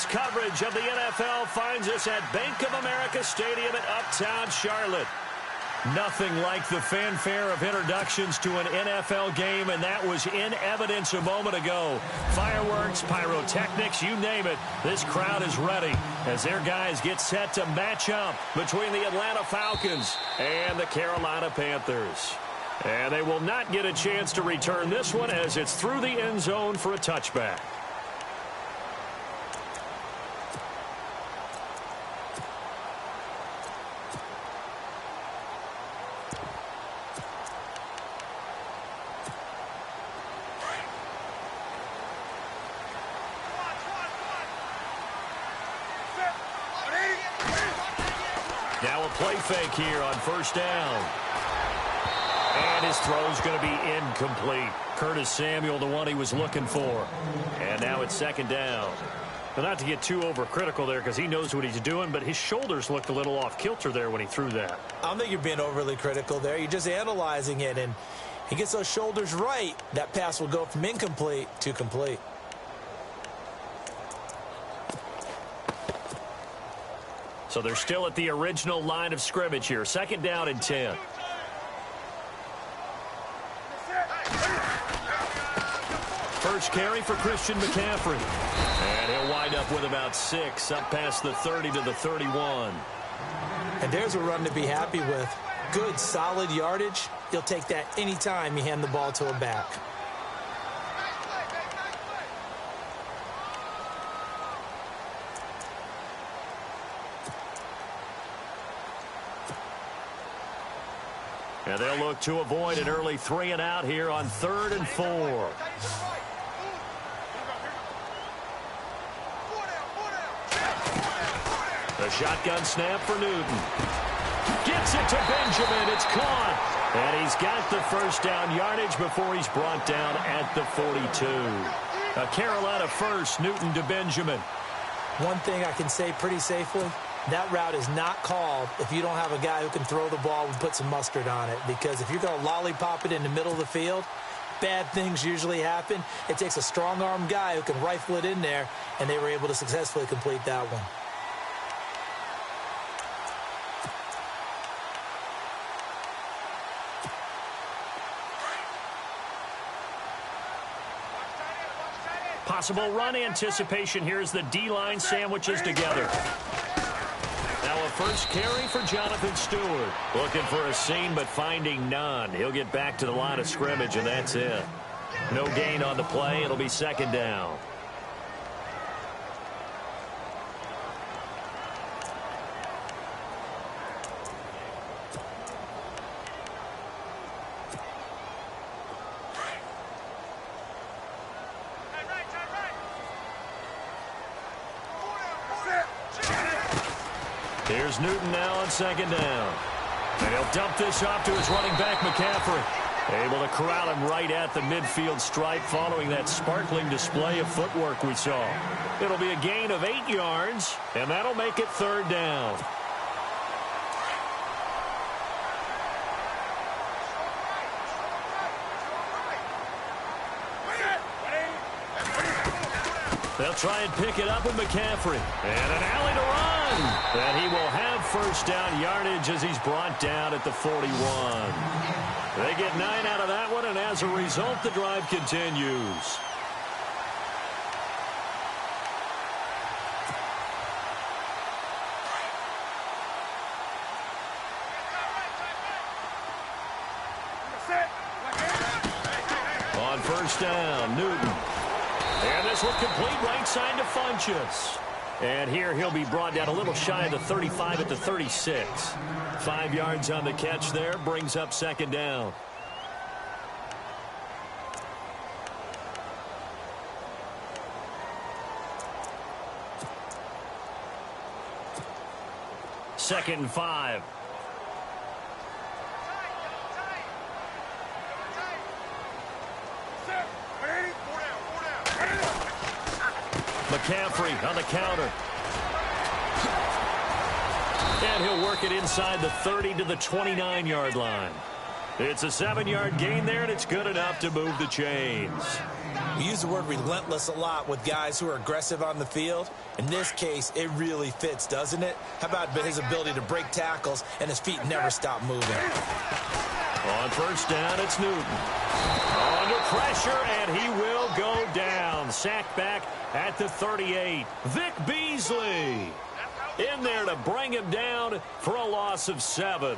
Sports coverage of the NFL finds us at Bank of America Stadium in Uptown Charlotte. Nothing like the fanfare of introductions to an NFL game, and that was in evidence a moment ago. Fireworks, pyrotechnics, you name it. This crowd is ready as their guys get set to match up between the Atlanta Falcons and the Carolina Panthers. And they will not get a chance to return this one as it's through the end zone for a touchback. Now a play fake here on first down. And his throw's going to be incomplete. Curtis Samuel, the one he was looking for. And now it's second down. Well, not to get too overcritical there because he knows what he's doing, but his shoulders looked a little off kilter there when he threw that. I don't think you're being overly critical there. You're just analyzing it, and he gets those shoulders right. That pass will go from incomplete to complete. So they're still at the original line of scrimmage here. Second down and 10. First carry for Christian McCaffrey. And he'll wind up with about 6, up past the 30 to the 31. And there's a run to be happy with. Good, solid yardage. He'll take that anytime you hand the ball to a back. And they'll look to avoid an early 3 and out here on 3rd and 4. The shotgun snap for Newton. Gets it to Benjamin. It's caught. And he's got the first down yardage before he's brought down at the 42. A Carolina first, Newton to Benjamin. One thing I can say pretty safely, that route is not called if you don't have a guy who can throw the ball and put some mustard on it. Because if you're going to lollipop it in the middle of the field, bad things usually happen. It takes a strong-arm guy who can rifle it in there, and they were able to successfully complete that one. Possible run anticipation here as the D-line sandwiches together. Now a first carry for Jonathan Stewart. Looking for a seam but finding none. He'll get back to the line of scrimmage and that's it. No gain on the play. It'll be second down. Here's Newton now on second down. And he'll dump this off to his running back, McCaffrey. Able to corral him right at the midfield stripe following that sparkling display of footwork we saw. It'll be a gain of 8 yards, and that'll make it third down. They'll try and pick it up with McCaffrey. And an alley to run. And he will have first down yardage as he's brought down at the 41. They get 9 out of that one, and as a result, the drive continues. On first down, Newton. And this will complete right side to Funchess. And here he'll be brought down a little shy of the 35 at the 36. 5 yards on the catch there, brings up second down. Second and 5. McCaffrey on the counter. And he'll work it inside the 30 to the 29-yard line. It's a 7-yard gain there, and it's good enough to move the chains. We use the word relentless a lot with guys who are aggressive on the field. In this case, it really fits, doesn't it? How about his ability to break tackles and his feet never stop moving? On first down, it's Newton. Under pressure, and he will go down. Sacked back at the 38. Vic Beasley in there to bring him down for a loss of 7.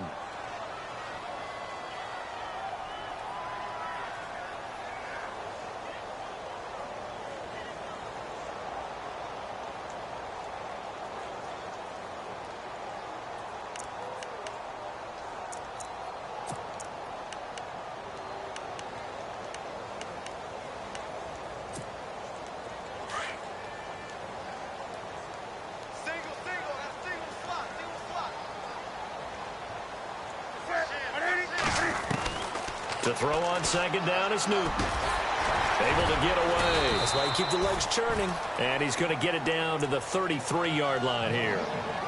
To throw on second down is Newton. Able to get away. That's why you keep the legs churning. And he's going to get it down to the 33-yard line here.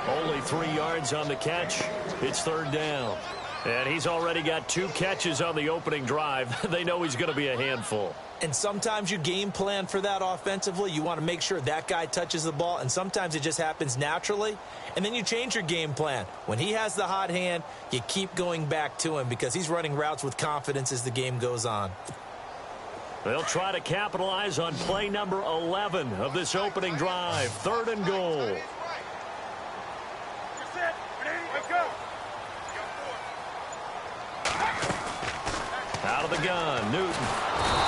Only 3 yards on the catch. It's third down. And he's already got 2 catches on the opening drive. They know he's going to be a handful. And sometimes you game plan for that offensively. You want to make sure that guy touches the ball, and sometimes it just happens naturally. And then you change your game plan. When he has the hot hand, you keep going back to him because he's running routes with confidence as the game goes on. They'll try to capitalize on play number 11 of this opening drive. 3rd and goal. Out of the gun, Newton.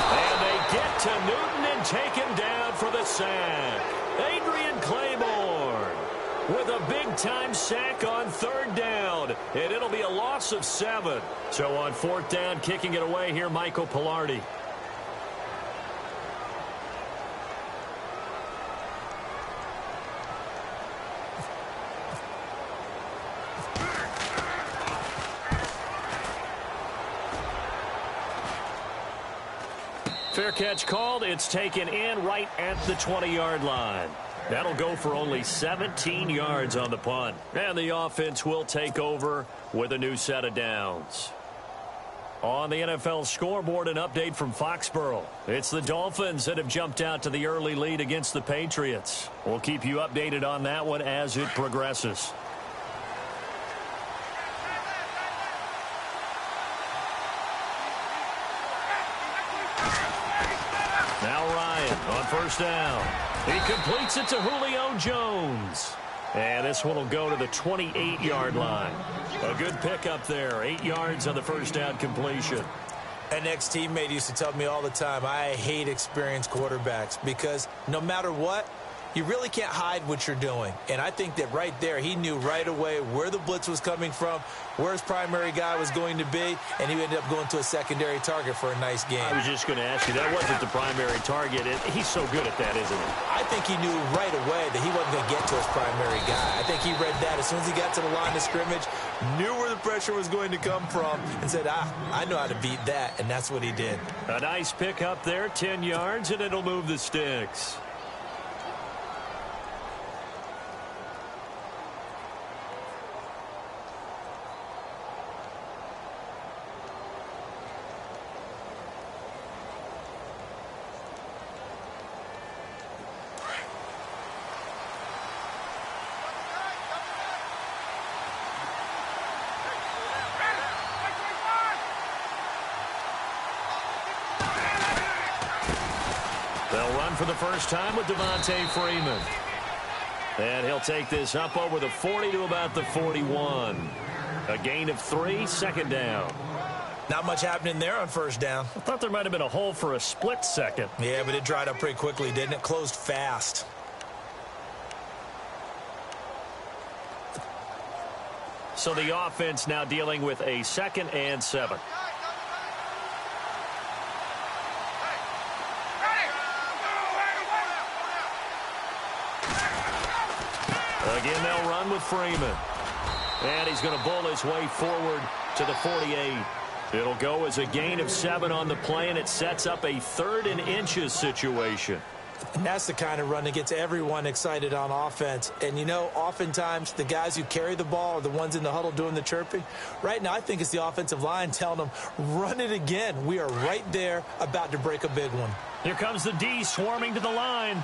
And they get to Newton and take him down for the sack. Adrian Claiborne with a big-time sack on 3rd down. And it'll be a loss of 7. So on 4th down, kicking it away here, Michael Pilardi. Fair catch called. It's taken in right at the 20-yard line. That'll go for only 17 yards on the punt. And the offense will take over with a new set of downs. On the NFL scoreboard, an update from Foxborough. It's the Dolphins that have jumped out to the early lead against the Patriots. We'll keep you updated on that one as it progresses. Now Ryan on first down. He completes it to Julio Jones. And this one will go to the 28-yard line. A good pickup there. 8 yards on the first down completion. An ex-teammate used to tell me all the time, I hate experienced quarterbacks because no matter what, you really can't hide what you're doing. And I think that right there, he knew right away where the blitz was coming from, where his primary guy was going to be, and he ended up going to a secondary target for a nice game. I was just going to ask you, that wasn't the primary target. He's so good at that, isn't he? I think he knew right away that he wasn't going to get to his primary guy. I think he read that as soon as he got to the line of scrimmage, knew where the pressure was going to come from, and said, I know how to beat that, and that's what he did. A nice pickup there, 10 yards, and it'll move the sticks. They'll run for the first time with Devontae Freeman. And he'll take this up over the 40 to about the 41. A gain of 3, 2nd down. Not much happening there on first down. I thought there might have been a hole for a split second. Yeah, but it dried up pretty quickly, didn't it? Closed fast. So the offense now dealing with a 2nd and 7. Again, they'll run with Freeman. And he's going to bull his way forward to the 48. It'll go as a gain of 7 on the play, and it sets up a 3rd and inches situation. And that's the kind of run that gets everyone excited on offense. And, you know, oftentimes the guys who carry the ball are the ones in the huddle doing the chirping. Right now, I think it's the offensive line telling them, run it again. We are right there about to break a big one. Here comes the D swarming to the line.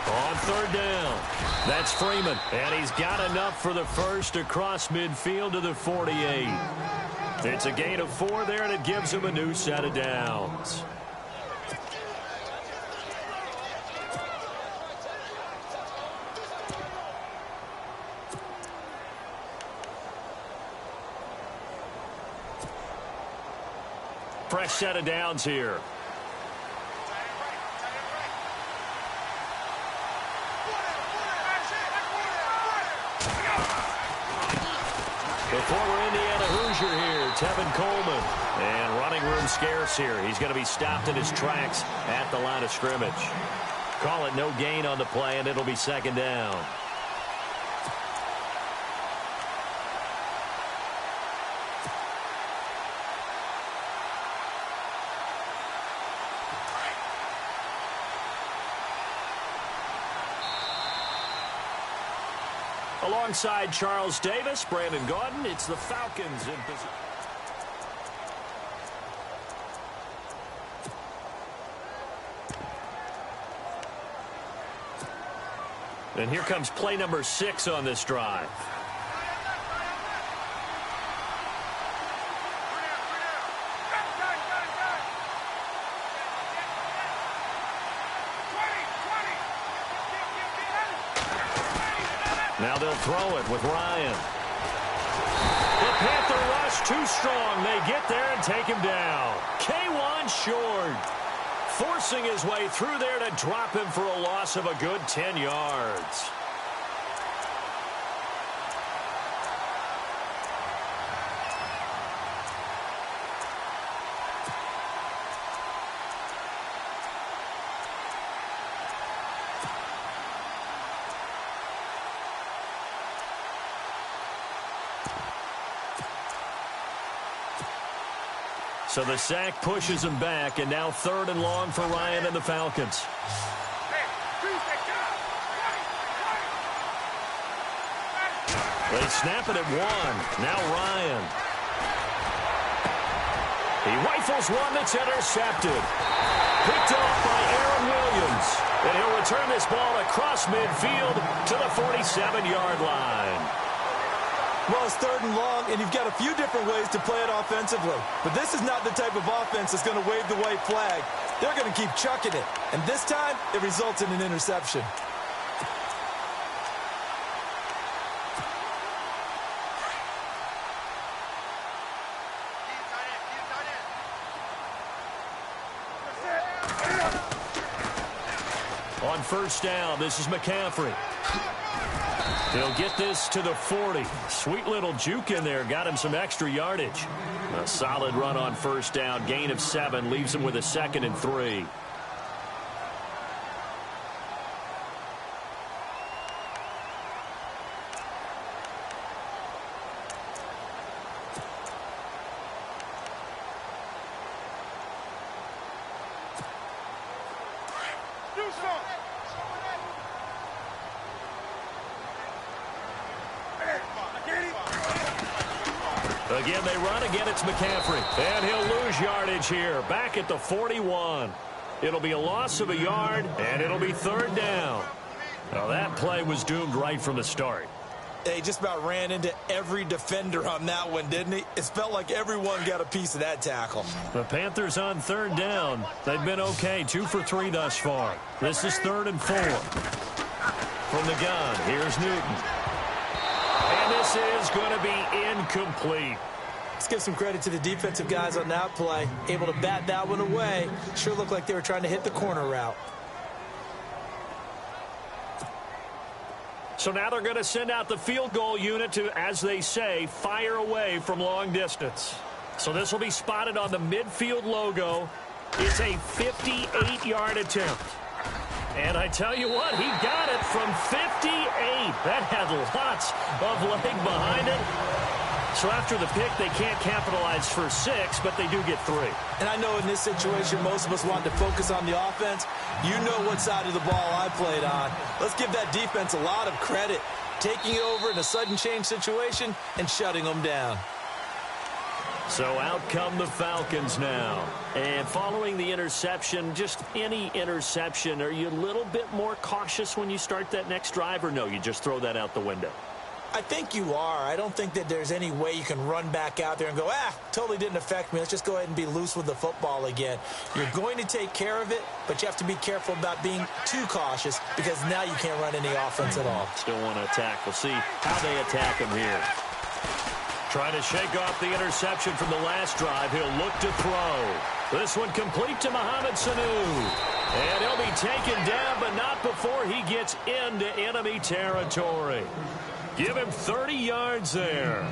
On third down, that's Freeman. And he's got enough for the first across midfield to the 48. It's a gain of 4 there, and it gives him a new set of downs. Fresh set of downs here. The former Indiana Hoosier here, Tevin Coleman. And running room scarce here. He's going to be stopped in his tracks at the line of scrimmage. Call it no gain on the play, and it'll be second down. Alongside Charles Davis, Brandon Gaudin, it's the Falcons in position. And here comes play number 6 on this drive. Now they'll throw it with Ryan. The Panther rush too strong. They get there and take him down. K1 short. Forcing his way through there to drop him for a loss of a good 10 yards. So the sack pushes him back, and now 3rd and long for Ryan and the Falcons. They snap it at 1. Now Ryan. He rifles one that's intercepted. Picked off by Aaron Williams. And he'll return this ball across midfield to the 47-yard line. Well, it's 3rd and long, and you've got a few different ways to play it offensively. But this is not the type of offense that's going to wave the white flag. They're going to keep chucking it. And this time, it results in an interception. On first down, this is McCaffrey. He'll get this to the 40. Sweet little juke in there. Got him some extra yardage. A solid run on first down. Gain of 7. Leaves him with a 2nd and 3. Again, they run. Again, it's McCaffrey. And he'll lose yardage here. Back at the 41. It'll be a loss of a yard, and it'll be 3rd down. Now, that play was doomed right from the start. He just about ran into every defender on that one, didn't he? It felt like everyone got a piece of that tackle. The Panthers on 3rd down. They've been okay. 2 for 3 thus far. This is 3rd and 4. From the gun, here's Newton. And this is going to be incomplete. Let's give some credit to the defensive guys on that play. Able to bat that one away. Sure looked like they were trying to hit the corner route. So now they're going to send out the field goal unit to, as they say, fire away from long distance. So this will be spotted on the midfield logo. It's a 58-yard attempt. And I tell you what, he got it from 58. That had lots of leg behind it. So after the pick, they can't capitalize for 6, but they do get 3. And I know in this situation, most of us want to focus on the offense. You know what side of the ball I played on. Let's give that defense a lot of credit. Taking over in a sudden change situation and shutting them down. So out come the Falcons now. And following the interception, just any interception, are you a little bit more cautious when you start that next drive, or no, you just throw that out the window? I think you are. I don't think that there's any way you can run back out there and go, totally didn't affect me. Let's just go ahead and be loose with the football again. You're going to take care of it, but you have to be careful about being too cautious because now you can't run any offense at all. Still want to attack. We'll see how they attack him here. Trying to shake off the interception from the last drive. He'll look to throw. This one complete to Mohamed Sanu. And he'll be taken down, but not before he gets into enemy territory. Give him 30 yards there.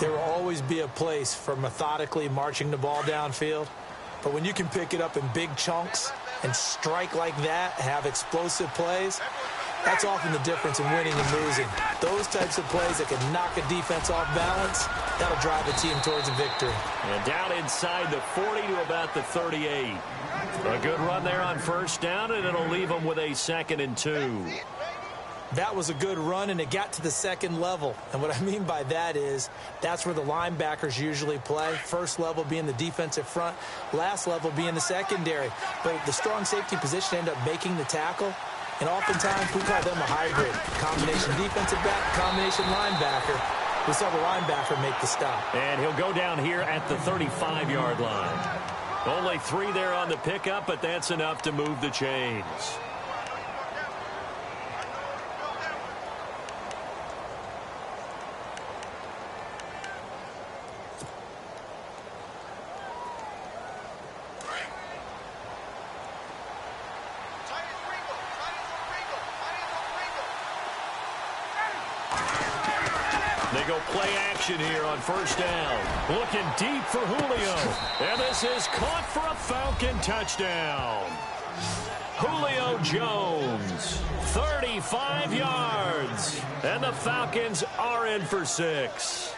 There will always be a place for methodically marching the ball downfield. But when you can pick it up in big chunks and strike like that, have explosive plays, that's often the difference in winning and losing. Those types of plays that can knock a defense off balance, that'll drive a team towards a victory. And down inside the 40 to about the 38. A good run there on first down, and it'll leave them with a 2nd and 2. That was a good run, and it got to the second level. And what I mean by that is that's where the linebackers usually play. First level being the defensive front, last level being the secondary. But the strong safety position ended up making the tackle. And oftentimes we call them a hybrid. Combination defensive back, combination linebacker. We saw the linebacker make the stop. And he'll go down here at the 35-yard line. Only 3 there on the pickup, but that's enough to move the chains. They go play action here on first down. Looking deep for Julio. And this is caught for a Falcon touchdown. Julio Jones, 35 yards. And the Falcons are in for 6.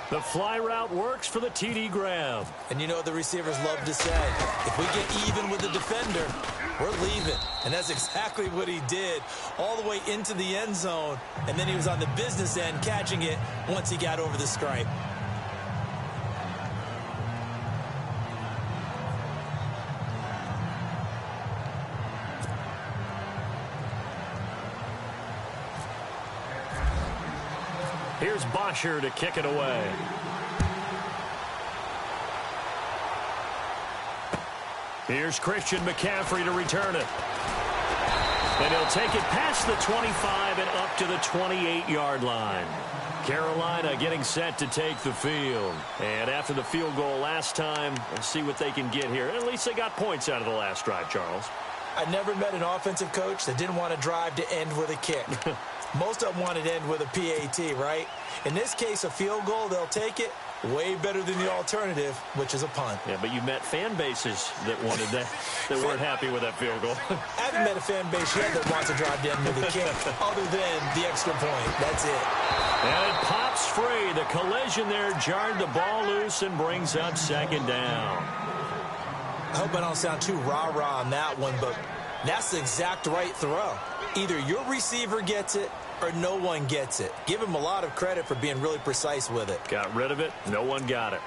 The fly route works for the TD grab. And you know what the receivers love to say? If we get even with the defender, we're leaving. And that's exactly what he did, all the way into the end zone. And then he was on the business end catching it once he got over the stripe. Here's Bosher to kick it away. Here's Christian McCaffrey to return it. And he'll take it past the 25 and up to the 28-yard line. Carolina getting set to take the field. And after the field goal last time, let's see what they can get here. At least they got points out of the last drive, Charles. I never met an offensive coach that didn't want to drive to end with a kick. Most of them wanted to end with a PAT, right? In this case, a field goal, they'll take it. Way better than the alternative, which is a punt. Yeah, but you met fan bases that wanted that, that weren't happy with that field goal. I haven't met a fan base yet that wants to drive to end with a kick, other than the extra point. That's it. And it pops free. The collision there jarred the ball loose and brings up 2nd down. I hope I don't sound too rah-rah on that one, but that's the exact right throw. Either your receiver gets it or no one gets it. Give him a lot of credit for being really precise with it. Got rid of it. No one got it.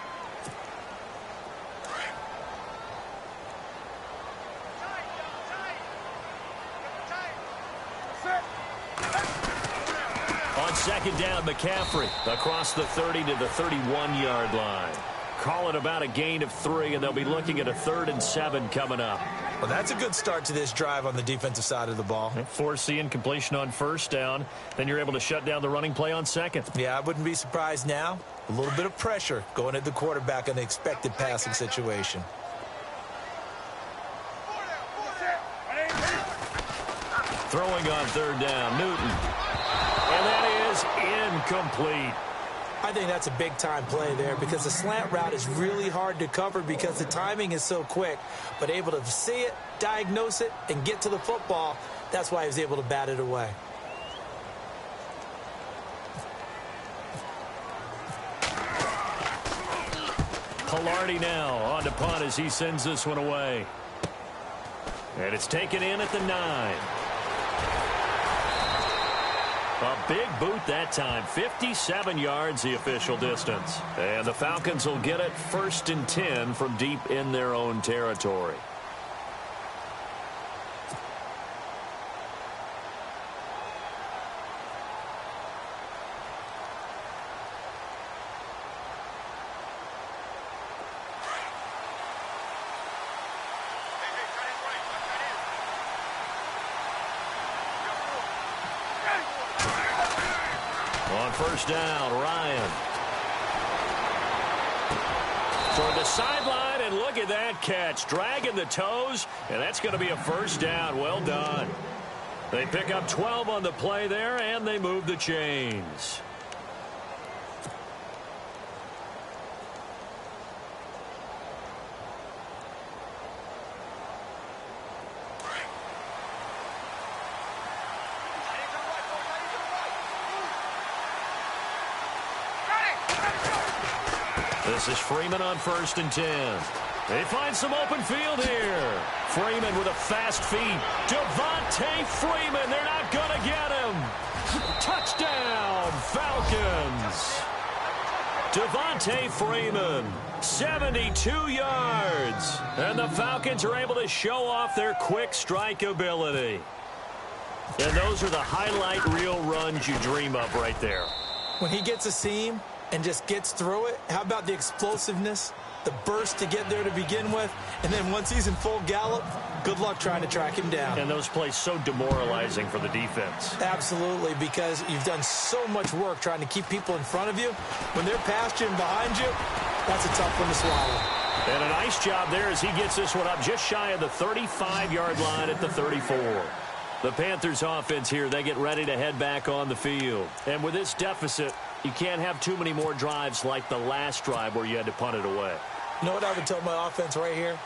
On 2nd down, McCaffrey across the 30 to the 31-yard line. Call it about a gain of 3, and they'll be looking at a 3rd and 7 coming up. Well, that's a good start to this drive on the defensive side of the ball. Forcing completion on first down. Then you're able to shut down the running play on 2nd. Yeah, I wouldn't be surprised now. A little bit of pressure going at the quarterback in the expected passing situation. Throwing on 3rd down, Newton. And that is incomplete. I think that's a big-time play there because the slant route is really hard to cover because the timing is so quick. But able to see it, diagnose it, and get to the football, that's why he was able to bat it away. Pilardi now on to punt as he sends this one away. And it's taken in at the 9. A big boot that time. 57 yards the official distance. And the Falcons will get it 1st and 10 from deep in their own territory. On 1st down, Ryan. Toward the sideline, and look at that catch. Dragging the toes, and that's going to be a 1st down. Well done. They pick up 12 on the play there, and they move the chains. This is Freeman on 1st and 10. They find some open field here. Freeman with a fast feet. Devontae Freeman. They're not going to get him. Touchdown, Falcons. Devontae Freeman, 72 yards. And the Falcons are able to show off their quick strike ability. And those are the highlight reel runs you dream of right there. When he gets a seam and just gets through it, how about the explosiveness, the burst to get there to begin with, and then once he's in full gallop, good luck trying to track him down. And those plays so demoralizing for the defense. Absolutely, because you've done so much work trying to keep people in front of you. When they're past you and behind you, that's a tough one to swallow. And a nice job there as he gets this one up just shy of the 35-yard line at the 34. The Panthers offense here, they get ready to head back on the field. And with this deficit, you can't have too many more drives like the last drive where you had to punt it away. You know what I would tell my offense right here?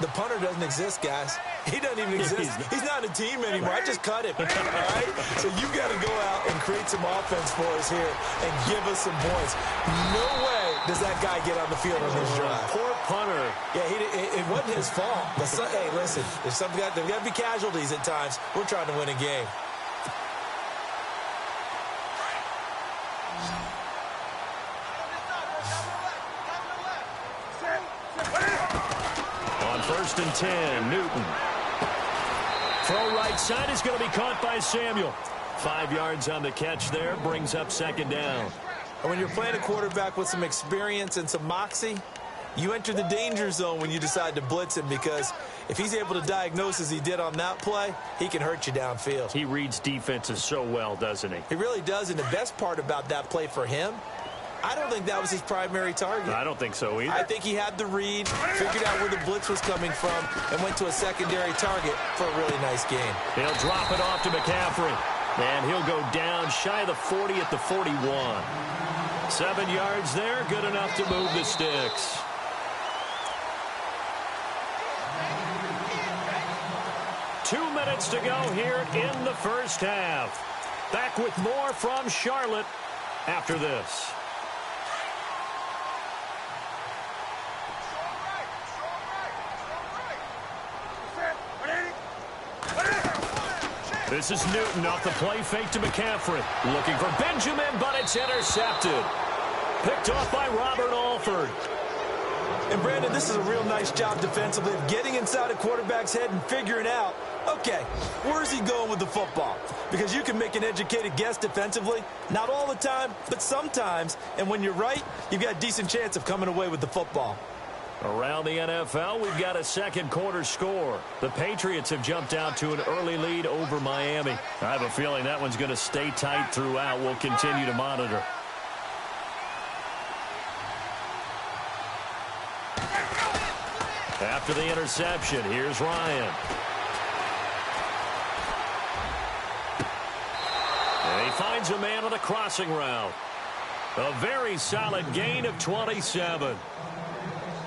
The punter doesn't exist, guys. He doesn't even exist. He's not a team anymore. I just cut him, all right? So you got to go out and create some offense for us here and give us some points. No way does that guy get on the field on this drive. Poor punter. Yeah, it wasn't his fault. But hey, listen, there's got to be casualties at times. We're trying to win a game. On 1st and 10, Newton. Throw right side is going to be caught by Samuel. 5 yards on the catch there, brings up 2nd down. And when you're playing a quarterback with some experience and some moxie, you enter the danger zone when you decide to blitz him, because if he's able to diagnose as he did on that play, he can hurt you downfield. He reads defenses so well, doesn't he? He really does, and the best part about that play for him, I don't think that was his primary target. I don't think so either. I think he had the read, figured out where the blitz was coming from, and went to a secondary target for a really nice game. He'll drop it off to McCaffrey, and he'll go down shy of the 40 at the 41. 7 yards there, good enough to move the sticks. Two minutes to go here in the first half. Back with more from Charlotte after this. This is Newton off the play fake to McCaffrey. Looking for Benjamin, but it's intercepted. Picked off by Robert Alford. And, Brandon, this is a real nice job defensively of getting inside a quarterback's head and figuring out, okay, where's he going with the football? Because you can make an educated guess defensively. Not all the time, but sometimes. And when you're right, you've got a decent chance of coming away with the football. Around the NFL, we've got a second quarter score. The Patriots have jumped out to an early lead over Miami. I have a feeling that one's going to stay tight throughout. We'll continue to monitor. After the interception, here's Ryan. And he finds a man on a crossing route. A very solid gain of 27.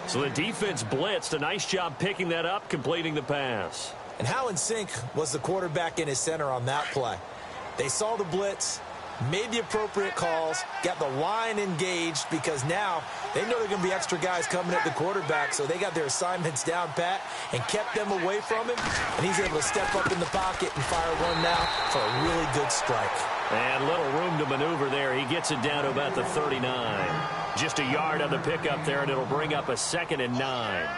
So the defense blitzed. A nice job picking that up, completing the pass. And how in sync was the quarterback in his center on that play? They saw the blitz, made the appropriate calls, got the line engaged, because now they know there are going to be extra guys coming at the quarterback, so they got their assignments down pat and kept them away from him, and he's able to step up in the pocket and fire one now for a really good strike. And little room to maneuver there. He gets it down to about the 39. Just a yard on the pickup there, and it'll bring up a 2nd and 9.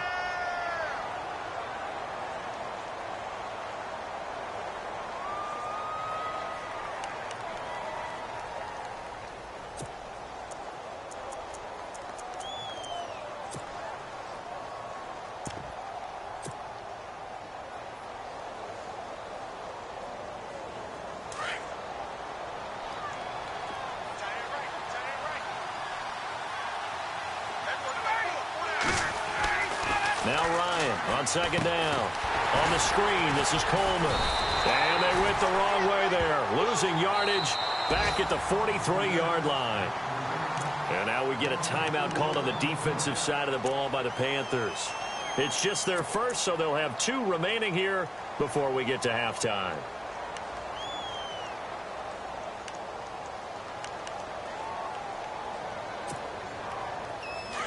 Now Ryan on 2nd down. On the screen, this is Coleman. And they went the wrong way there. Losing yardage back at the 43-yard line. And now we get a timeout called on the defensive side of the ball by the Panthers. It's just their first, so they'll have 2 remaining here before we get to halftime.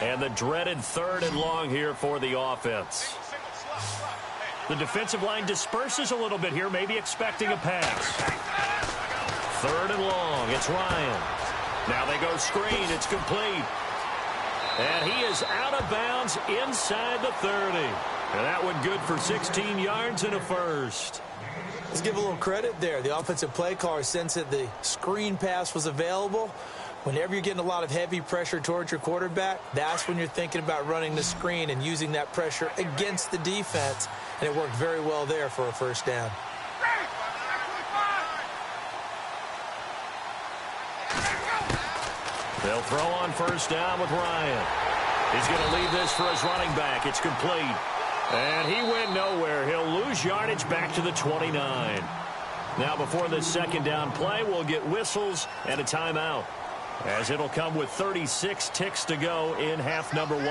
And the dreaded 3rd and long here for the offense. The defensive line disperses a little bit here, maybe expecting a pass. 3rd and long. It's Ryan. Now they go screen. It's complete. And he is out of bounds inside the 30. And that one good for 16 yards and a first. Let's give a little credit there. The offensive play caller sensed that the screen pass was available. Whenever you're getting a lot of heavy pressure towards your quarterback, that's when you're thinking about running the screen and using that pressure against the defense. And it worked very well there for a first down. They'll throw on first down with Ryan. He's going to leave this for his running back. It's complete. And he went nowhere. He'll lose yardage back to the 29. Now before this 2nd down play, we'll get whistles and a timeout, as it'll come with 36 ticks to go in half number 1.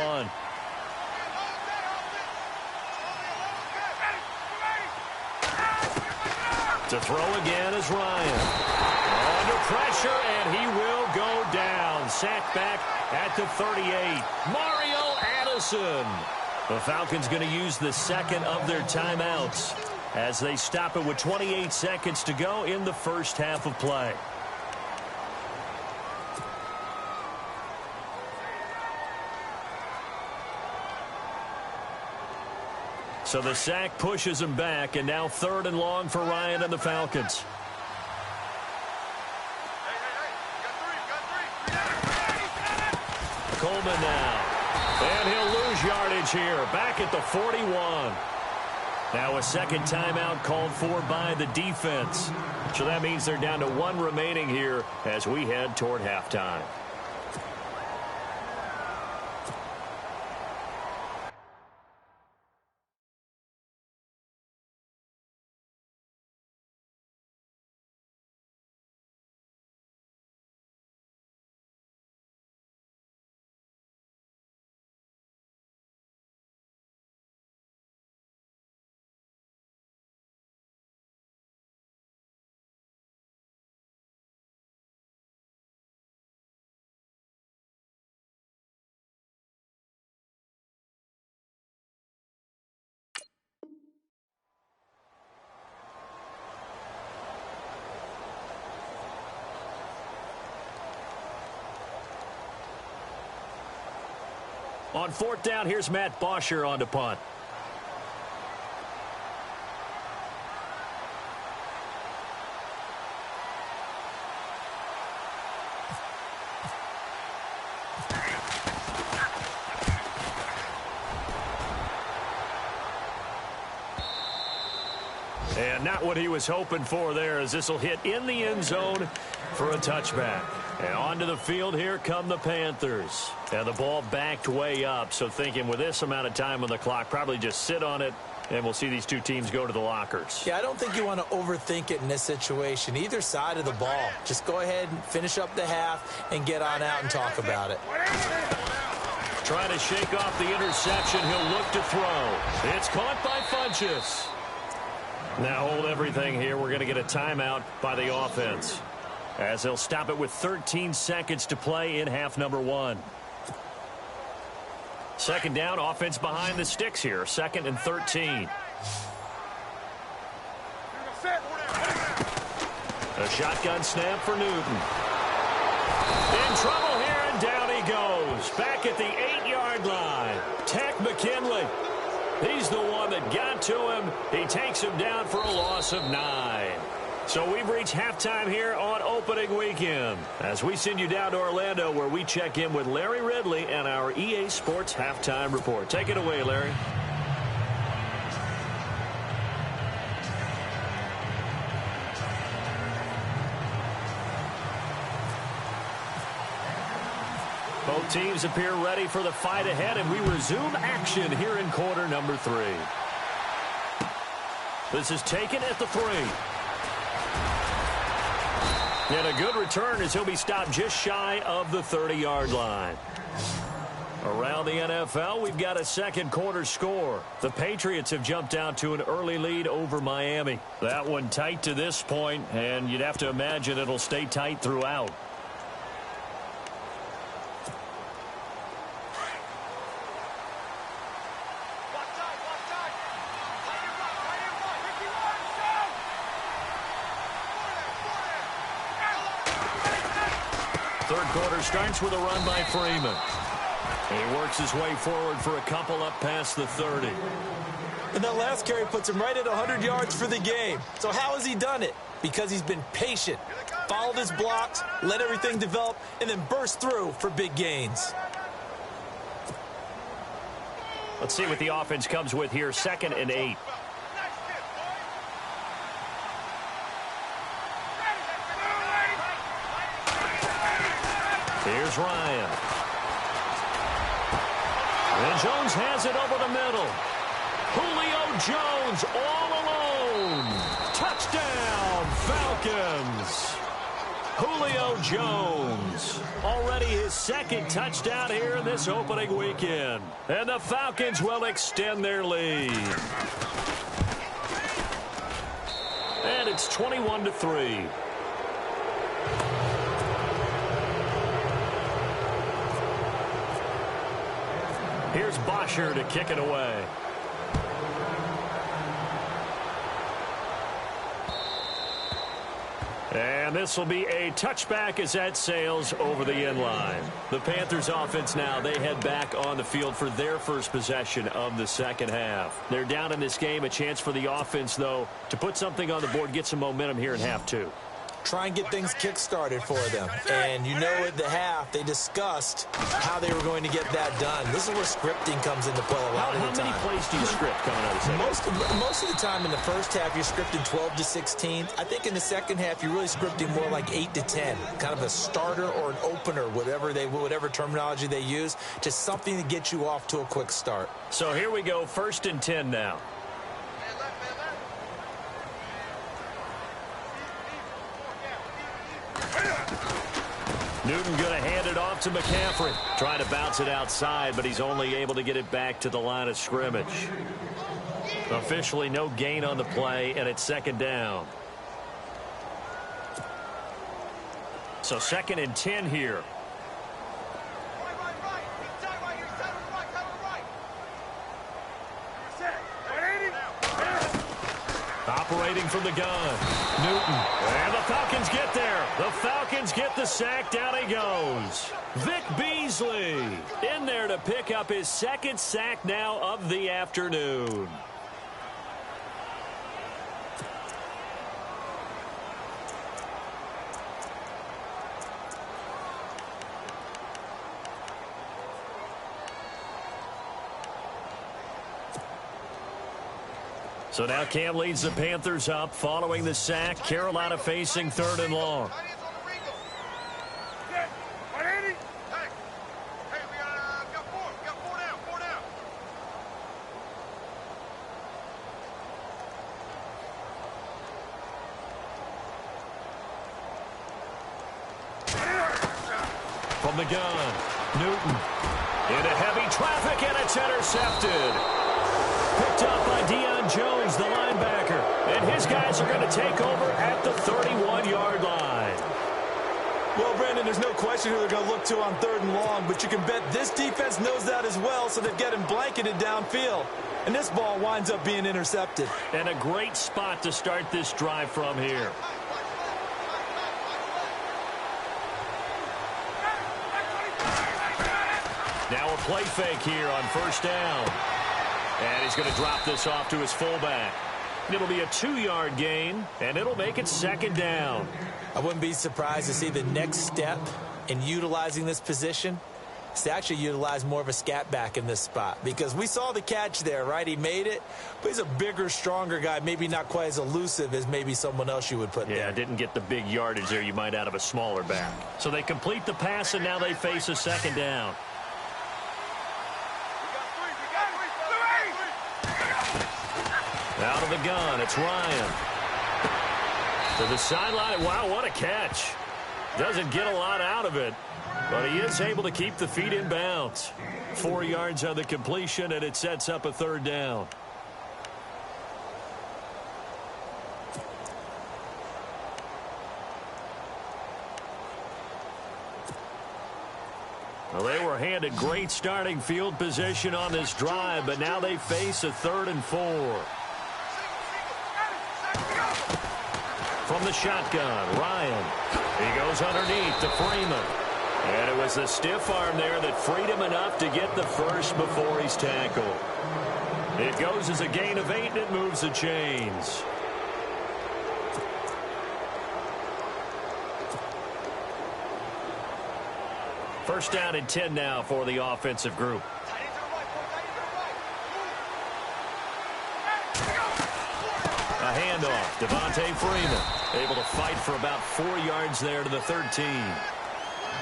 To throw again is Ryan. Under pressure, and he will go down. Sacked back at the 38. Mario Addison. The Falcons going to use the 2nd of their timeouts as they stop it with 28 seconds to go in the first half of play. So the sack pushes him back, and now 3rd and long for Ryan and the Falcons. Coleman now. And he'll lose yardage here, back at the 41. Now a 2nd timeout called for by the defense. So that means they're down to 1 remaining here as we head toward halftime. On 4th down, here's Matt Bosher on to punt. And not what he was hoping for there, as this will hit in the end zone for a touchback. And onto the field, here come the Panthers. And the ball backed way up, so thinking with this amount of time on the clock, probably just sit on it, and we'll see these 2 teams go to the lockers. Yeah, I don't think you want to overthink it in this situation. Either side of the ball. Just go ahead and finish up the half and get on out and talk about it. Trying to shake off the interception. He'll look to throw. It's caught by Funchess. Now hold everything here. We're going to get a timeout by the offense, as they'll stop it with 13 seconds to play in half number 1. 2nd down, offense behind the sticks here. 2nd and 13. A shotgun snap for Newton. In trouble here, and down he goes. Back at the 8-yard line. Tech McKinley. He's the one that got to him. He takes him down for a loss of 9. So we've reached halftime here on opening weekend as we send you down to Orlando where we check in with Larry Ridley and our EA Sports Halftime Report. Take it away, Larry. Both teams appear ready for the fight ahead, and we resume action here in quarter number 3. This is taken at the 3. And a good return as he'll be stopped just shy of the 30-yard line. Around the NFL, we've got a second quarter score. The Patriots have jumped out to an early lead over Miami. That one tight to this point, and you'd have to imagine it'll stay tight throughout. Third quarter starts with a run by Freeman. He works his way forward for a couple up past the 30. And that last carry puts him right at 100 yards for the game. So how has he done it? Because he's been patient, followed his blocks, let everything develop, and then burst through for big gains. Let's see what the offense comes with here. 2nd and 8. Here's Ryan. And Jones has it over the middle. Julio Jones all alone. Touchdown, Falcons. Julio Jones. Already his 2nd touchdown here in this opening weekend. And the Falcons will extend their lead. And it's 21-3. Here's Bosher to kick it away. And this will be a touchback as that sails over the end line. The Panthers offense now, they head back on the field for their first possession of the second half. They're down in this game. A chance for the offense, though, to put something on the board, get some momentum here in half 2. Try and get things kick-started for them. And you know at the half, they discussed how they were going to get that done. This is where scripting comes into play a lot of the time. How many plays do you script coming out of the second? Most of the time in the first half, you're scripting 12 to 16. I think in the second half, you're really scripting more like 8 to 10. Kind of a starter or an opener, whatever terminology they use. Just something to get you off to a quick start. So here we go, 1st and 10 now. Newton going to hand it off to McCaffrey. Trying to bounce it outside, but he's only able to get it back to the line of scrimmage. Officially no gain on the play, and it's 2nd down. So 2nd and 10 here. Operating from the gun. Newton. And the Falcons get there. The Falcons get the sack. Down he goes. Vic Beasley in there to pick up his 2nd sack now of the afternoon. So now Cam leads the Panthers up following the sack. Carolina facing 3rd and long. From the gun, Newton into heavy traffic, and it's intercepted. Picked up by Deion Jones, the linebacker. And his guys are going to take over at the 31-yard line. Well, Brandon, there's no question who they're going to look to on 3rd and long, but you can bet this defense knows that as well, so they've got him blanketed downfield. And this ball winds up being intercepted. And a great spot to start this drive from here. play fake here on first down. And he's going to drop this off to his fullback. It'll be a 2-yard gain, and it'll make it second down. I wouldn't be surprised to see the next step in utilizing this position is to actually utilize more of a scat back in this spot, because we saw the catch there, right? He made it, but he's a bigger, stronger guy, maybe not quite as elusive as maybe someone else you would put there. Yeah, didn't get the big yardage there you might out of a smaller back. So they complete the pass, and now they face a second down. Out of the gun, it's Ryan. To the sideline. Wow, what a catch. Doesn't get a lot out of it, but he is able to keep the feet in bounds. 4 yards on the completion, and it sets up a third down. Well, they were handed great starting field position on this drive, but now they face a 3rd and 4. From the shotgun, Ryan. He goes underneath to Freeman. And it was the stiff arm there that freed him enough to get the first before he's tackled. It goes as a gain of 8, and it moves the chains. First down and 10 now for the offensive group. A handoff. Devontae Freeman able to fight for about 4 yards there to the 13.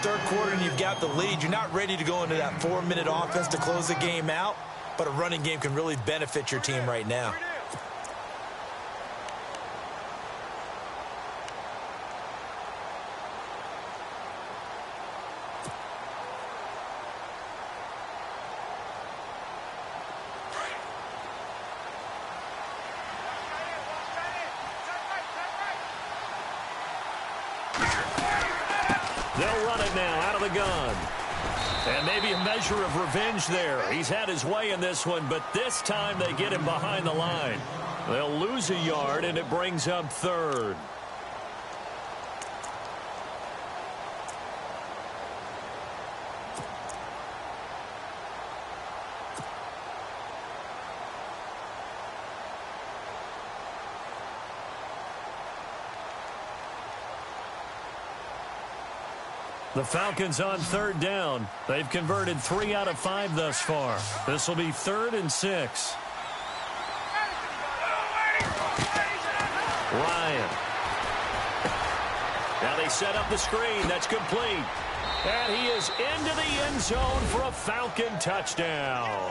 Third quarter and you've got the lead. You're not ready to go into that 4-minute offense to close the game out, but a running game can really benefit your team right now. They'll run it now out of the gun. And maybe a measure of revenge there. He's had his way in this one, but this time they get him behind the line. They'll lose a yard, and it brings up 3rd. The Falcons on 3rd down. They've converted 3 out of 5 thus far. This will be 3rd and 6. Ryan. Now they set up the screen. That's complete. And he is into the end zone for a Falcon touchdown.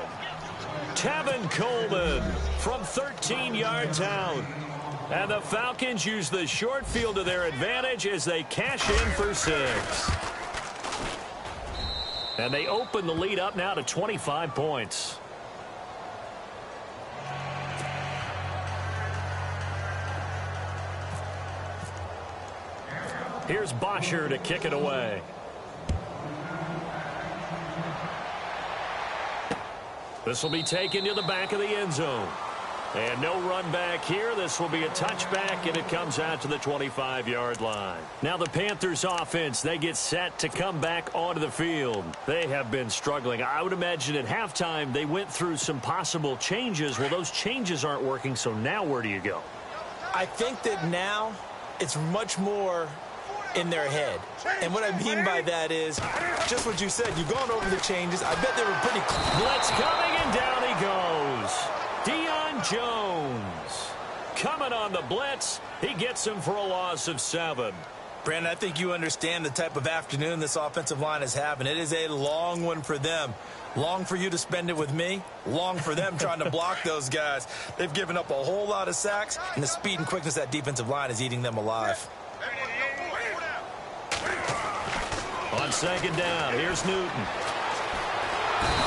Tevin Coleman from 13 yards out. And the Falcons use the short field to their advantage as they cash in for 6. And they open the lead up now to 25 points. Here's Bosher to kick it away. This will be taken to the back of the end zone. And no run back here. This will be a touchback, and it comes out to the 25-yard line. Now the Panthers offense, they get set to come back onto the field. They have been struggling. I would imagine at halftime they went through some possible changes. Well, those changes aren't working, so now where do you go? I think that now it's much more in their head. And what I mean by that is just what you said. You've gone over the changes. I bet they were pretty close. Blitz coming, and down he goes. Deion Jones coming on the blitz. He gets him for a loss of 7. Brandon, I think you understand the type of afternoon this offensive line is having. It is a long one for them. Long for you to spend it with me. Long for them trying to block those guys. They've given up a whole lot of sacks, and the speed and quickness of that defensive line is eating them alive. On 2nd down, here's Newton.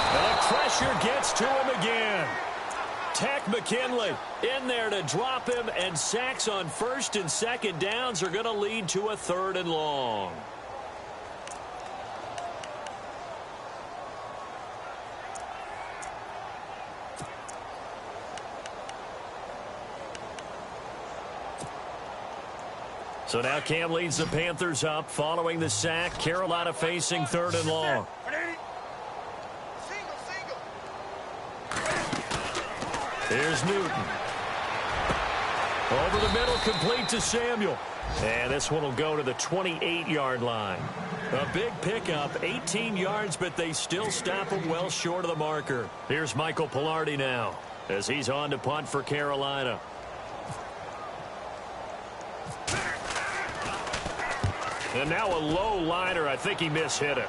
And the pressure gets to him again. Tech McKinley in there to drop him, and sacks on 1st and 2nd downs are going to lead to a 3rd and long. So now Cam leads the Panthers up following the sack. Carolina facing 3rd and long. Here's Newton. Over the middle, complete to Samuel. And this one will go to the 28-yard line. A big pickup, 18 yards, but they still stop him well short of the marker. Here's Michael Pilardi now as he's on to punt for Carolina. And now a low liner. I think he mishit it.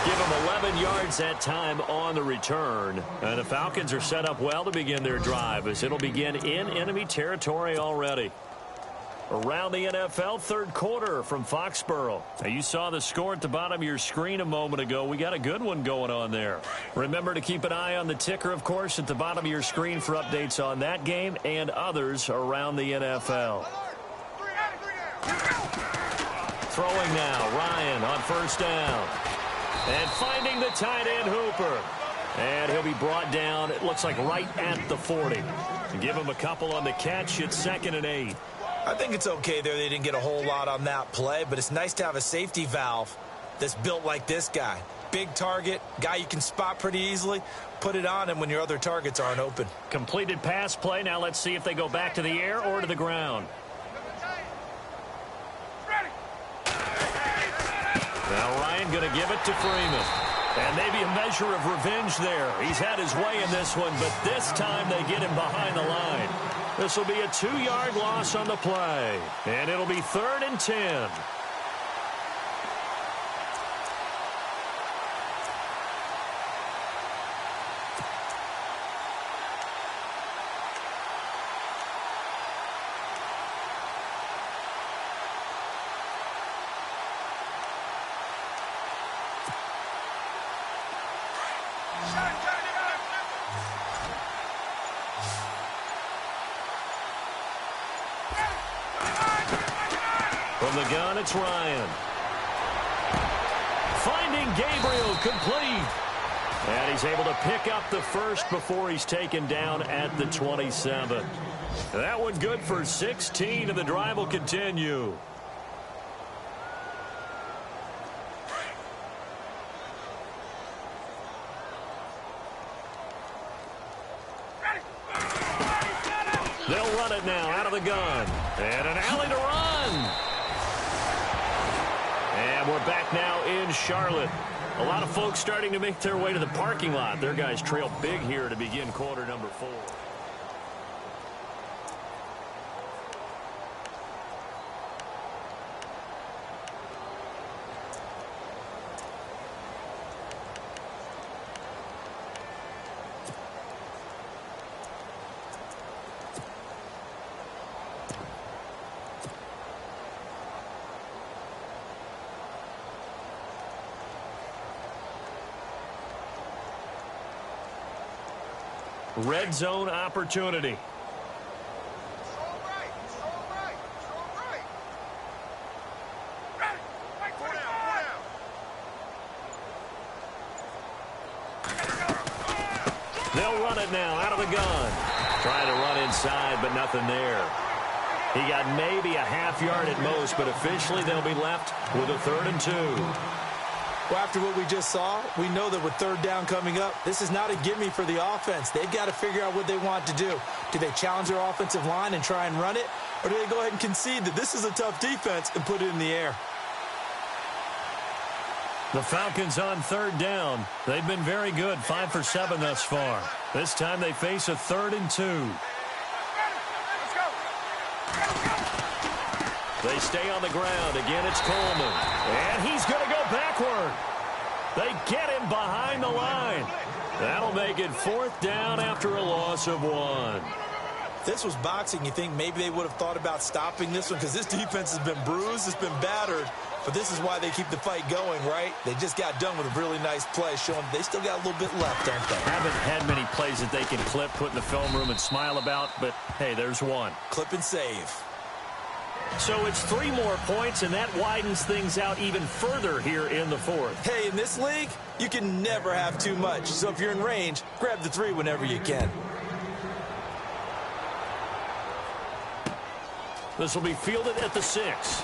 Give him 11 yards that time on the return. And the Falcons are set up well to begin their drive as it'll begin in enemy territory already. Around the NFL, third quarter from Foxborough. Now, you saw the score at the bottom of your screen a moment ago. We got a good one going on there. Remember to keep an eye on the ticker, of course, at the bottom of your screen for updates on that game and others around the NFL. Throwing now, Ryan on first down. And finding the tight end, Hooper. And he'll be brought down, it looks like right at the 40. Give him a couple on the catch. It's 2nd and 8. I think it's okay there. They didn't get a whole lot on that play, but it's nice to have a safety valve that's built like this guy. Big target, guy you can spot pretty easily. Put it on him when your other targets aren't open. Completed pass play. Now let's see if they go back to the air or to the ground. Now Ryan going to give it to Freeman. And maybe a measure of revenge there. He's had his way in this one, but this time they get him behind the line. This will be a 2-yard loss on the play. And it'll be 3rd and 10. From the gun, it's Ryan. Finding Gabriel, complete. And he's able to pick up the first before he's taken down at the 27. That one good for 16, and the drive will continue. They'll run it now out of the gun. And an alley to run. And we're back now in Charlotte. A lot of folks starting to make their way to the parking lot. Their guys trail big here to begin quarter number 4. Red zone opportunity. They'll run it now out of the gun. Trying to run inside, but nothing there. He got maybe a half yard at most, but officially they'll be left with a 3rd and 2. Well, after what we just saw, we know that with 3rd down coming up, this is not a gimme for the offense. They've got to figure out what they want to do. Do they challenge their offensive line and try and run it? Or do they go ahead and concede that this is a tough defense and put it in the air? The Falcons on 3rd down. They've been very good, 5 for 7 thus far. This time they face a 3rd and 2. They stay on the ground. Again, it's Coleman. And he's going to go backward. They get him behind the line. That'll make it 4th down after a loss of 1. If this was boxing, you think maybe they would have thought about stopping this one because this defense has been bruised, it's been battered. But this is why they keep the fight going, right? They just got done with a really nice play, showing they still got a little bit left, don't they? Haven't had many plays that they can clip, put in the film room, and smile about, but, hey, there's one. Clip and save. So it's 3 more points, and that widens things out even further here in the 4th. Hey, in this league, you can never have too much. So if you're in range, grab the 3 whenever you can. This will be fielded at the 6.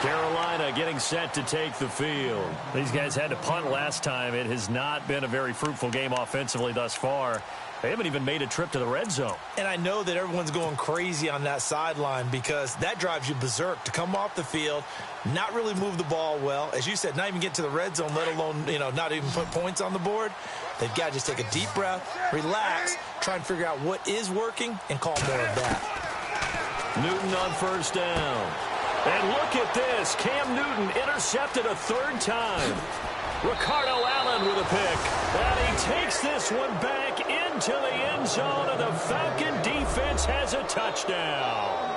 Carolina Carolina getting set to take the field. These guys had to punt last time. It has not been a very fruitful game offensively thus far. They haven't even made a trip to the red zone. And I know that everyone's going crazy on that sideline because that drives you berserk to come off the field, not really move the ball well. As you said, not even get to the red zone, let alone, not even put points on the board. They've got to just take a deep breath, relax, try and figure out what is working, and call more of that. Newton on first down. And look at this. Cam Newton intercepted a third time. Ricardo Allen with a pick. And he takes this one back into the end zone, and the Falcon defense has a touchdown.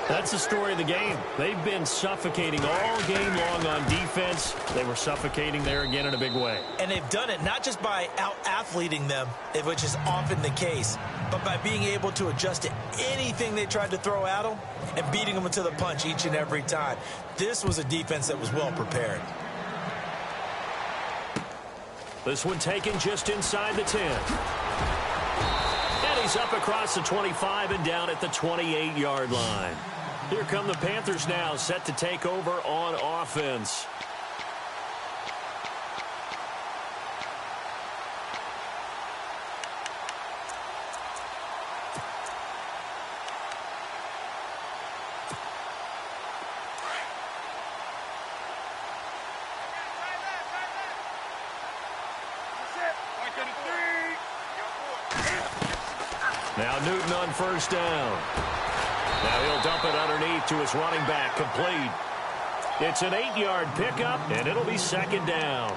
That's the story of the game. They've been suffocating all game long on defense. They were suffocating there again in a big way. And they've done it not just by out-athleting them, which is often the case, but by being able to adjust to anything they tried to throw at them and beating them to the punch each and every time. This was a defense that was well prepared. This one taken just inside the 10. And he's up across the 25 and down at the 28-yard line. Here come the Panthers now, set to take over on offense. Now Newton on first down. Now he'll dump it underneath to his running back, complete. It's an 8-yard pickup, and it'll be second down.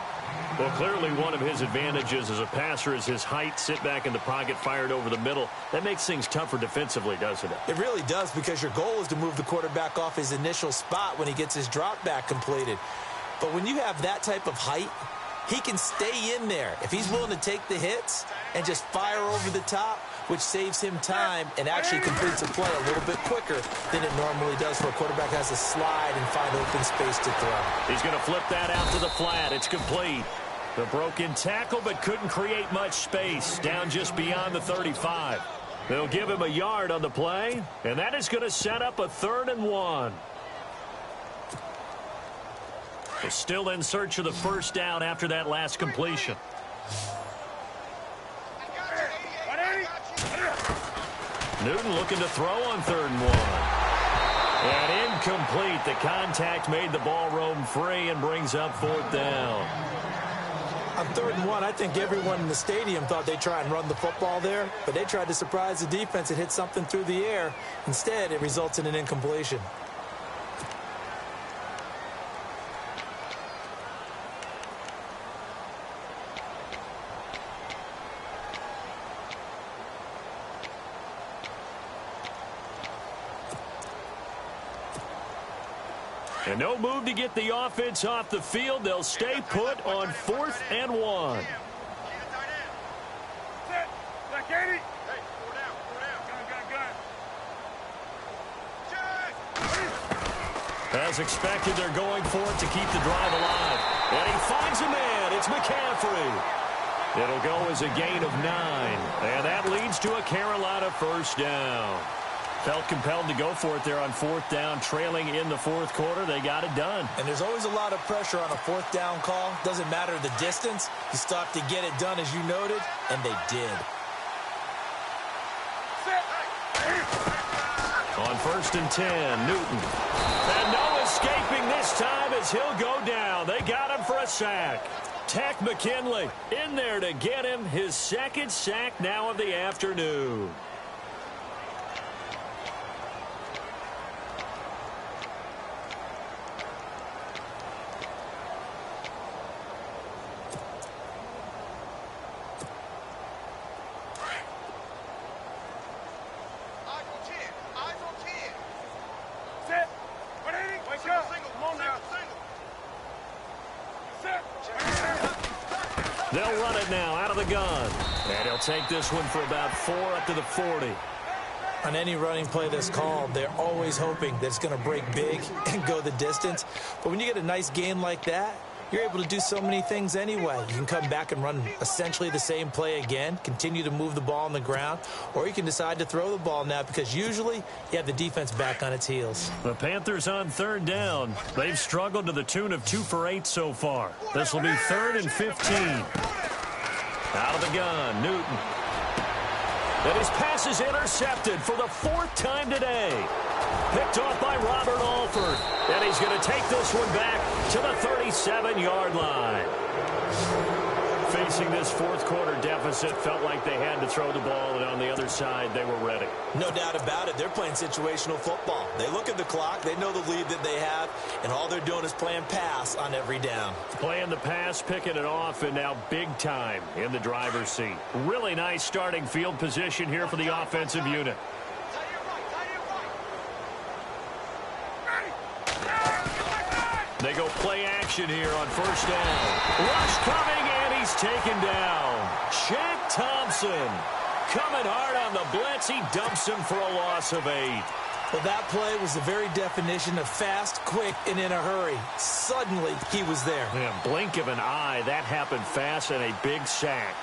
Well, clearly one of his advantages as a passer is his height. Sit back in the pocket, fired over the middle. That makes things tougher defensively, doesn't it? It really does, because your goal is to move the quarterback off his initial spot when he gets his drop back completed. But when you have that type of height, he can stay in there. If he's willing to take the hits and just fire over the top, which saves him time and actually completes a play a little bit quicker than it normally does for a quarterback has to slide and find open space to throw. He's going to flip that out to the flat. It's complete. The broken tackle, but couldn't create much space. Down just beyond the 35. They'll give him a yard on the play, and that is going to set up a 3rd and 1. They're still in search of the first down after that last completion. Newton looking to throw on 3rd and 1. And incomplete. The contact made the ball roam free and brings up 4th down. On 3rd and 1, I think everyone in the stadium thought they'd try and run the football there, but they tried to surprise the defense and hit something through the air. Instead, it results in an incompletion. And no move to get the offense off the field. They'll stay put on 4th and 1. As expected, they're going for it to keep the drive alive. And he finds a man. It's McCaffrey. It'll go as a gain of 9. And that leads to a Carolina first down. Felt compelled to go for it there on 4th down, trailing in the 4th quarter. They got it done. And there's always a lot of pressure on a 4th down call. Doesn't matter the distance. You stop to get it done, as you noted, and they did. On 1st and 10, Newton. And no escaping this time as he'll go down. They got him for a sack. Tech McKinley in there to get him his 2nd sack now of the afternoon. They'll run it now out of the gun. And he'll take this one for about 4 up to the 40. On any running play that's called, they're always hoping that it's going to break big and go the distance. But when you get a nice game like that, you're able to do so many things anyway. You can come back and run essentially the same play again, continue to move the ball on the ground, or you can decide to throw the ball now because usually you have the defense back on its heels. The Panthers on third down. They've struggled to the tune of 2 for 8 so far. This will be 3rd and 15. Out of the gun, Newton. And his pass is intercepted for the 4th time today. Picked off by Robert Alford. And he's going to take this one back to the 37-yard line. Facing this 4th quarter deficit, felt like they had to throw the ball, and on the other side, they were ready. No doubt about it. They're playing situational football. They look at the clock, they know the lead that they have, and all they're doing is playing pass on every down. Playing the pass, picking it off, and now big time in the driver's seat. Really nice starting field position here for the offensive unit. They go play action here on 1st down. Rush coming, and he's taken down. Shaq Thompson coming hard on the blitz. He dumps him for a loss of 8. Well, that play was the very definition of fast, quick, and in a hurry. Suddenly, he was there. Yeah, blink of an eye. That happened fast, and a big sack.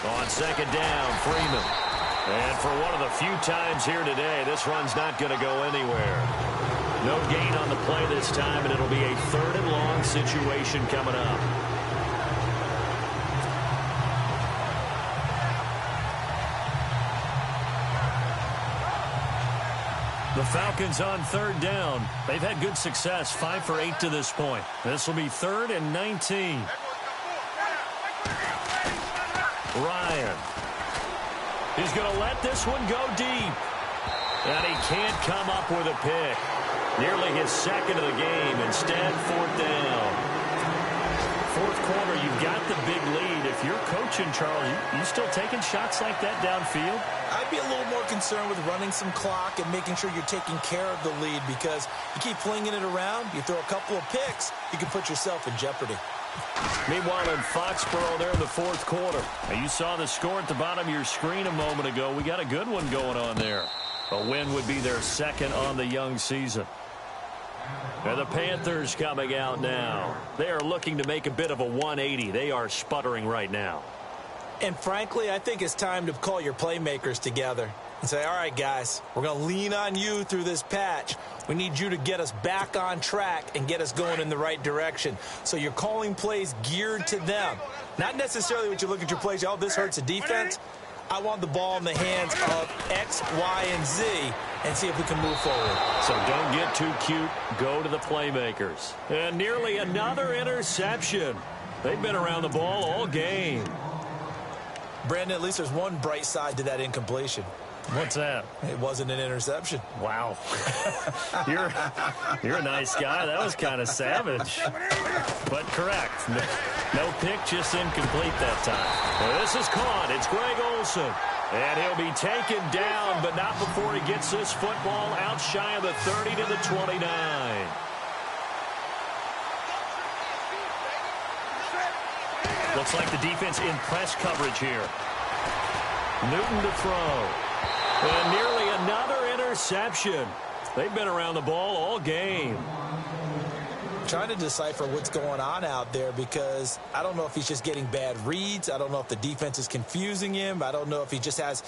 On 2nd down, Freeman. And for one of the few times here today, this run's not going to go anywhere. No gain on the play this time, and it'll be a 3rd and long situation coming up. The Falcons on 3rd down. They've had good success, 5 for 8 to this point. This will be 3rd and 19. Ryan. He's going to let this one go deep. And he can't come up with a pick. Nearly his 2nd of the game. Instead, 4th down. 4th quarter, you've got the big lead. If you're coaching, Charles, you still taking shots like that downfield? I'd be a little more concerned with running some clock and making sure you're taking care of the lead because you keep flinging it around, you throw a couple of picks, you can put yourself in jeopardy. Meanwhile, in Foxborough, there in the 4th quarter. Now, you saw the score at the bottom of your screen a moment ago. We got a good one going on there. A win would be their 2nd on the young season. And the Panthers coming out now. They are looking to make a bit of a 180. They are sputtering right now. And frankly, I think it's time to call your playmakers together and say, all right, guys, we're going to lean on you through this patch. We need you to get us back on track and get us going in the right direction. So you're calling plays geared to them. Not necessarily what you look at your plays, oh, this hurts the defense. I want the ball in the hands of X, Y, and Z and see if we can move forward. So don't get too cute. Go to the playmakers. And nearly another interception. They've been around the ball all game. Brandon, at least there's one bright side to that incompletion. What's that? It wasn't an interception. Wow. You're a nice guy. That was kind of savage. But correct. No pick, just incomplete that time. Well, this is caught. It's Greg Olsen. And he'll be taken down, but not before he gets this football out shy of the 30 to the 29. Looks like the defense in press coverage here. Newton to throw. And nearly another interception. They've been around the ball all game. Trying to decipher what's going on out there because I don't know if he's just getting bad reads. I don't know if the defense is confusing him. I don't know if he just has,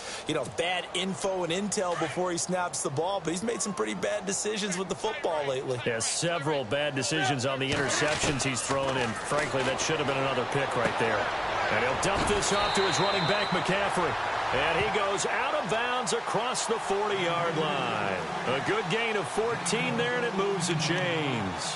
bad info and intel before he snaps the ball. But he's made some pretty bad decisions with the football lately. Yeah, several bad decisions on the interceptions he's thrown in. Frankly, that should have been another pick right there. And he'll dump this off to his running back, McCaffrey. And he goes out of bounds across the 40-yard line. A good gain of 14 there, and it moves the chains.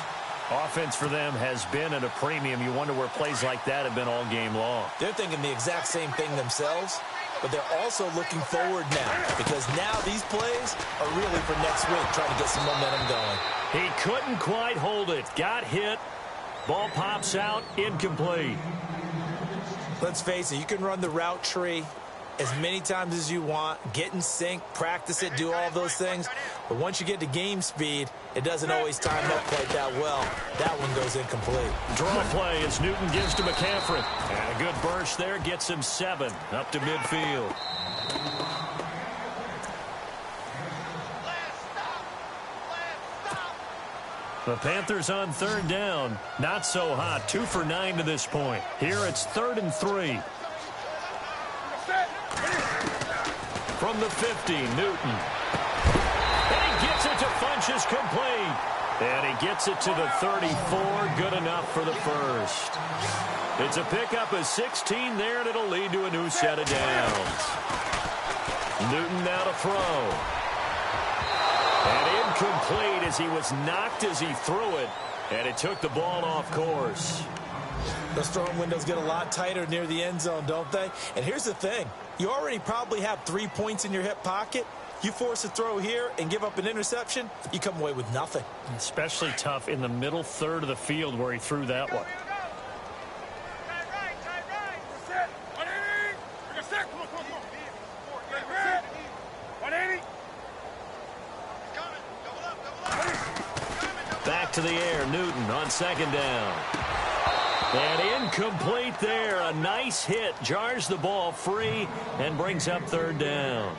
Offense for them has been at a premium. You wonder where plays like that have been all game long. They're thinking the exact same thing themselves, but they're also looking forward now because now these plays are really for next week, trying to get some momentum going. He couldn't quite hold it. Got hit. Ball pops out. Incomplete. Let's face it, you can run the route tree. as many times as you want, get in sync, practice it, do all those things. But once you get to game speed, it doesn't always time up quite that well. That one goes incomplete. Draw play as Newton gives to McCaffrey. And a good burst there gets him 7 up to midfield. The Panthers on 3rd down. Not so hot. 2 for 9 to this point. Here it's 3rd and 3. From the 50, Newton. And he gets it to Funchess complete. And he gets it to the 34. Good enough for the first. It's a pickup of 16 there, and it'll lead to a new set of downs. Newton now to throw. And incomplete as he was knocked as he threw it. And it took the ball off course. Those throwing windows get a lot tighter near the end zone, don't they? And here's the thing. You already probably have 3 points in your hip pocket. You force a throw here and give up an interception, you come away with nothing. Especially tough in the middle third of the field where he threw that one. Back to the air, Newton on 2nd down. And incomplete there. A nice hit. Jars the ball free and brings up 3rd down.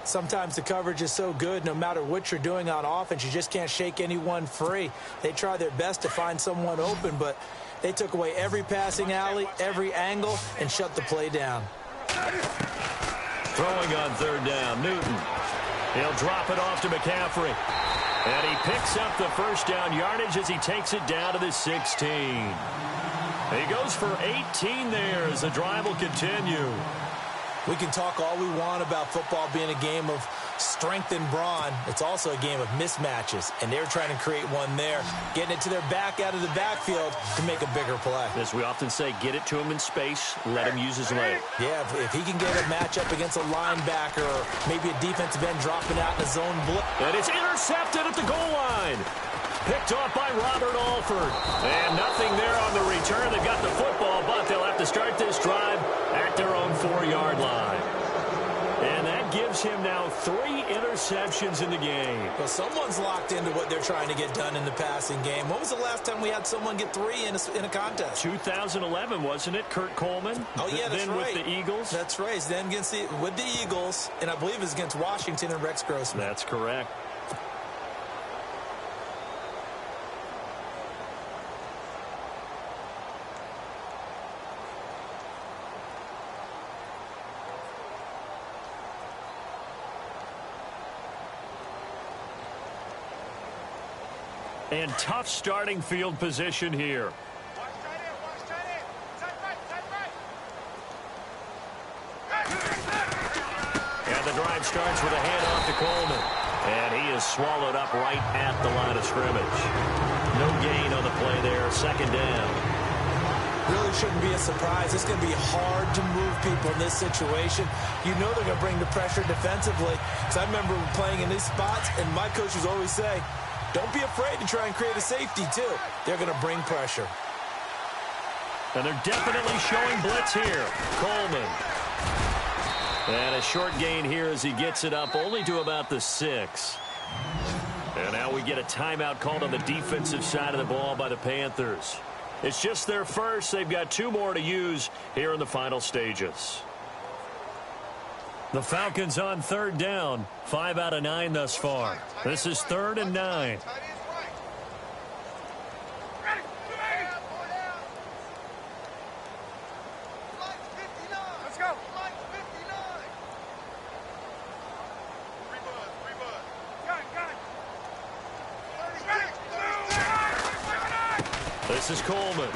Sometimes the coverage is so good, no matter what you're doing on offense, you just can't shake anyone free. They try their best to find someone open, but they took away every passing alley, every angle, and shut the play down. Throwing on 3rd down, Newton. He'll drop it off to McCaffrey. And he picks up the first down yardage as he takes it down to the 16. He goes for 18 there as the drive will continue. We can talk all we want about football being a game of strength and brawn. It's also a game of mismatches, and they're trying to create one there, getting it to their back out of the backfield to make a bigger play. As we often say, get it to him in space, let him use his leg. Yeah, if he can get a matchup against a linebacker or maybe a defensive end dropping out in a zone blitz. And it's intercepted at the goal line. Picked off by Robert Alford. And nothing there on the return. They've got the football, but they'll have to start this drive at their own 4-yard line. And that gives him now 3 interceptions in the game. Well, someone's locked into what they're trying to get done in the passing game. When was the last time we had someone get 3 in a contest? 2011, wasn't it? Kurt Coleman? Oh, yeah, that's then right. With the Eagles? That's right. Then with the Eagles, and I believe it was against Washington and Rex Grossman. That's correct. And tough starting field position here. And the drive starts with a handoff to Coleman. And he is swallowed up right at the line of scrimmage. No gain on the play there. 2nd down. Really shouldn't be a surprise. It's going to be hard to move people in this situation. You know they're going to bring the pressure defensively. Because I remember playing in these spots, and my coaches always say, don't be afraid to try and create a safety, too. They're going to bring pressure. And they're definitely showing blitz here. Coleman. And a short gain here as he gets it up only to about the 6. And now we get a timeout called on the defensive side of the ball by the Panthers. It's just their first. They've got 2 more to use here in the final stages. The Falcons on 3rd down. 5 out of 9 thus far. This is 3rd and 9. Let's go. This is Coleman.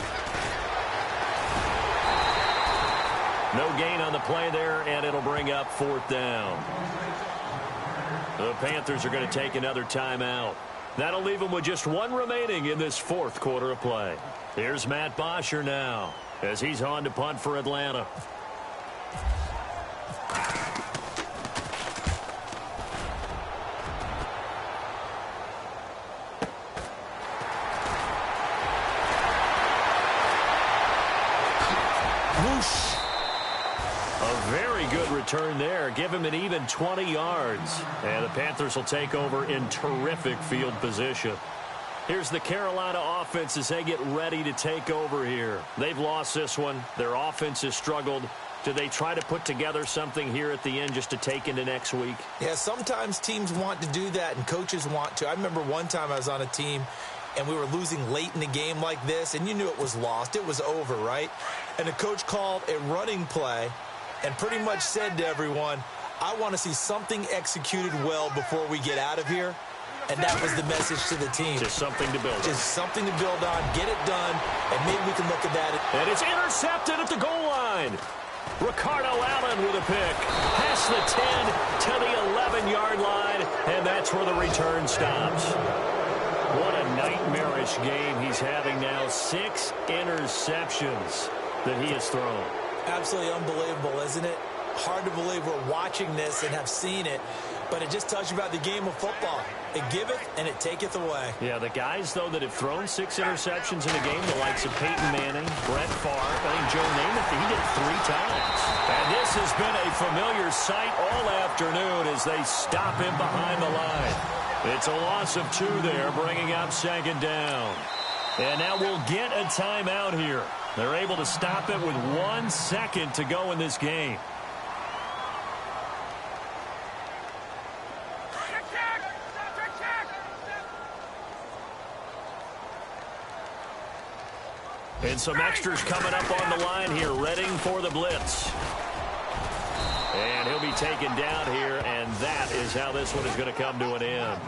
No gain on the play there, and it'll bring up 4th down. The Panthers are going to take another timeout. That'll leave them with just 1 remaining in this 4th quarter of play. Here's Matt Bosher now as he's on to punt for Atlanta. A give him an even 20 yards. And the Panthers will take over in terrific field position. Here's the Carolina offense as they get ready to take over here. They've lost this one. Their offense has struggled. Do they try to put together something here at the end just to take into next week? Yeah, sometimes teams want to do that and coaches want to. I remember one time I was on a team and we were losing late in the game like this, and you knew it was lost. It was over, right? And the coach called a running play and pretty much said to everyone, I want to see something executed well before we get out of here. And that was the message to the team. Just something to build on. Just something to build on, get it done, and maybe we can look at that. And it's intercepted at the goal line. Ricardo Allen with a pick. Past the 10 to the 11-yard line, and that's where the return stops. What a nightmarish game he's having now. 6 interceptions that he has thrown. Absolutely unbelievable, isn't it? Hard to believe we're watching this and have seen it, but it just tells you about the game of football. It giveth and it taketh away. Yeah, the guys, though, that have thrown 6 interceptions in a game, the likes of Peyton Manning, Brett Favre, I think Joe Namath, he did it 3 times. And this has been a familiar sight all afternoon as they stop him behind the line. It's a loss of 2 there, bringing up 2nd down. And now we'll get a timeout here. They're able to stop it with 1 second to go in this game. And some extras coming up on the line here, readying for the blitz. And he'll be taken down here, and that is how this one is going to come to an end.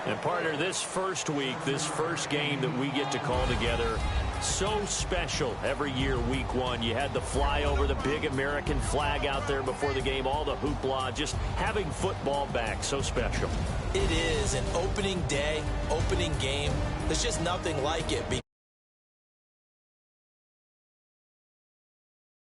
And, partner, this first week, this first game that we get to call together, so special every year, week 1. You had the flyover, the big American flag out there before the game, all the hoopla, just having football back, so special. It is an opening day, opening game. There's just nothing like it.